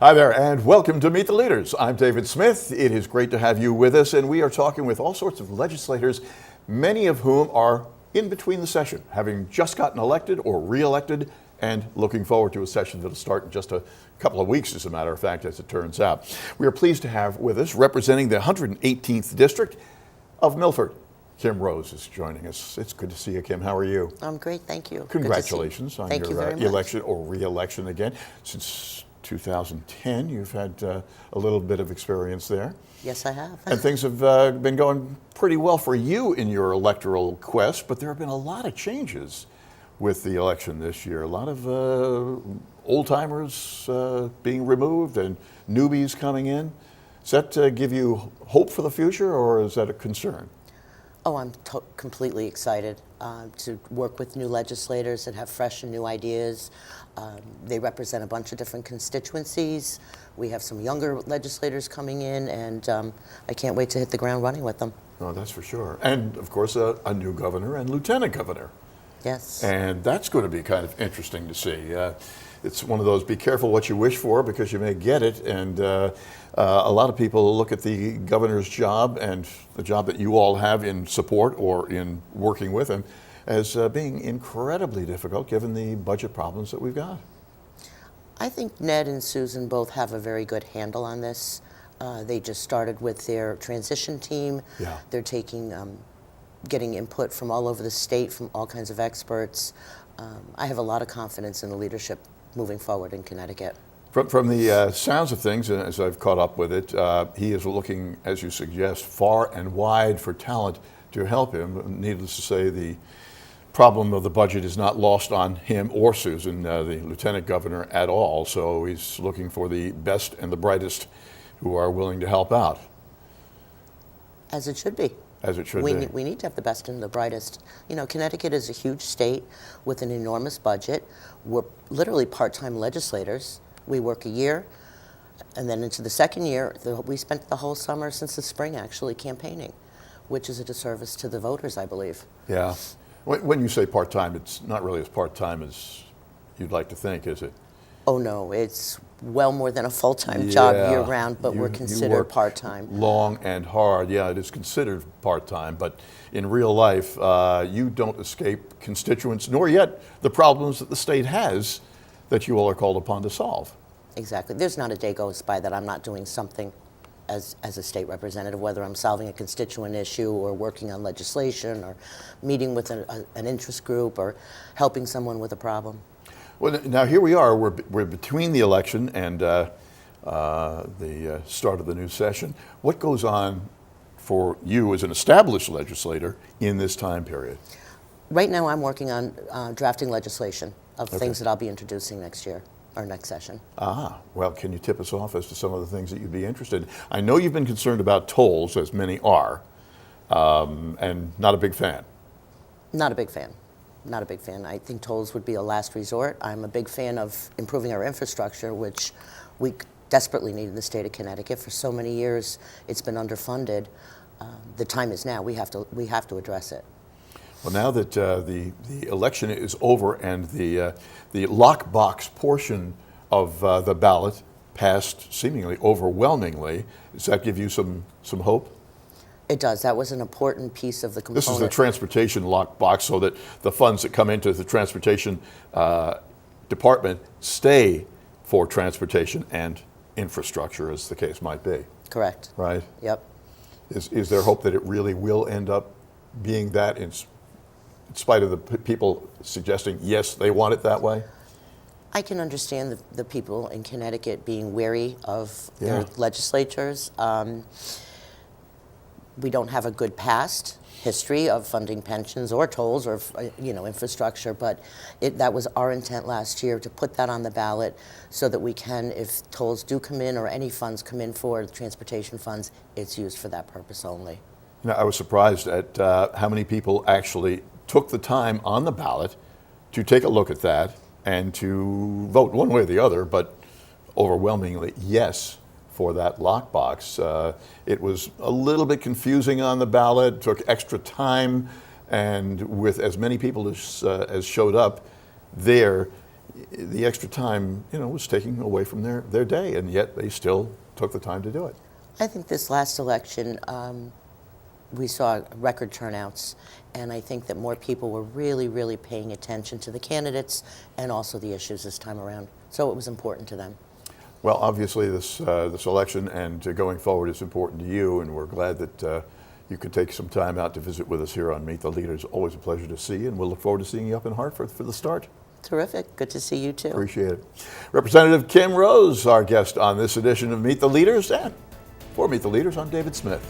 Hi there, and welcome to Meet the Leaders. I'm David Smith. It is great to have you with us, and we are talking with all sorts of legislators, many of whom are in between the session, having just gotten elected or re-elected, and looking forward to a session that'll start in just a couple of weeks, as a matter of fact, as it turns out. We are pleased to have with us, representing the 118th District of Milford, Kim Rose is joining us. It's good to see you, Kim. How are you? I'm great, thank you. Congratulations on your you election or re-election again. Since 2010, you've had a little bit of experience there. Yes, I have. And things have been going pretty well for you in your electoral quest, but there have been a lot of changes with the election this year. A lot of old-timers being removed and newbies coming in. Does that give you hope for the future, or is that a concern? Oh, I'm completely excited to work with new legislators that have fresh and new ideas. They represent a bunch of different constituencies. We have some younger legislators coming in, and I can't wait to hit the ground running with them. Oh, that's for sure. And, of course, a new governor and lieutenant governor. Yes. And that's going to be kind of interesting to see. It's one of those, be careful what you wish for because you may get it. And a lot of people look at the governor's job and the job that you all have in support or in working with him as being incredibly difficult given the budget problems that we've got. I think Ned and Susan both have a very good handle on this. They just started with their transition team. Yeah. They're getting input from all over the state, from all kinds of experts. I have a lot of confidence in the leadership moving forward in Connecticut. From the sounds of things, as I've caught up with it, he is looking, as you suggest, far and wide for talent to help him. Needless to say, the problem of the budget is not lost on him or Susan, the lieutenant governor, at all. So he's looking for the best and the brightest who are willing to help out. As it should be. As it should be. We need to have the best and the brightest. You know, Connecticut is a huge state with an enormous budget. We're literally part-time legislators. We work a year, and then into the second year, we spent the whole summer since the spring actually campaigning, which is a disservice to the voters, I believe. Yeah. When you say part-time, it's not really as part-time as you'd like to think, is it? Oh no, it's well more than a full-time job year-round, but we're considered part-time. Long and hard, yeah, it is considered part-time, but in real life, you don't escape constituents, nor yet the problems that the state has that you all are called upon to solve. Exactly. There's not a day goes by that I'm not doing something as a state representative, whether I'm solving a constituent issue or working on legislation or meeting with an interest group or helping someone with a problem. Well, now here we are. We're between the election and the start of the new session. What goes on for you as an established legislator in this time period? Right now I'm working on drafting legislation of things that I'll be introducing next year, or next session. Well, can you tip us off as to some of the things that you'd be interested in? I know you've been concerned about tolls, as many are, and not a big fan. Not a big fan. Not a big fan. I think tolls would be a last resort. I'm a big fan of improving our infrastructure, which we desperately need in the state of Connecticut. For so many years, it's been underfunded. The time is now. We have to address it. Well, now that the election is over and the lockbox portion of the ballot passed seemingly overwhelmingly, does that give you some hope? It does. That was an important piece of the component. This is the transportation lockbox, so that the funds that come into the transportation department stay for transportation and infrastructure, as the case might be. Correct. Right? Yep. Is there hope that it really will end up being that in spite of the people suggesting, yes, they want it that way? I can understand the people in Connecticut being wary of their legislatures. We don't have a good past history of funding pensions or tolls or infrastructure, but that was our intent last year, to put that on the ballot so that we can, if tolls do come in or any funds come in for the transportation funds, it's used for that purpose only. You know, I was surprised at how many people actually took the time on the ballot to take a look at that and to vote one way or the other, but overwhelmingly yes for that lockbox. It was a little bit confusing on the ballot, took extra time, and with as many people as showed up there, the extra time, was taken away from their day, and yet they still took the time to do it. I think this last election, we saw record turnouts, and I think that more people were really, really paying attention to the candidates and also the issues this time around. So it was important to them. Well, obviously, this election and going forward is important to you, and we're glad that you could take some time out to visit with us here on Meet the Leaders. Always a pleasure to see you, and we'll look forward to seeing you up in Hartford for the start. Terrific. Good to see you, too. Appreciate it. Representative Kim Rose, our guest on this edition of Meet the Leaders. And for Meet the Leaders, I'm David Smith.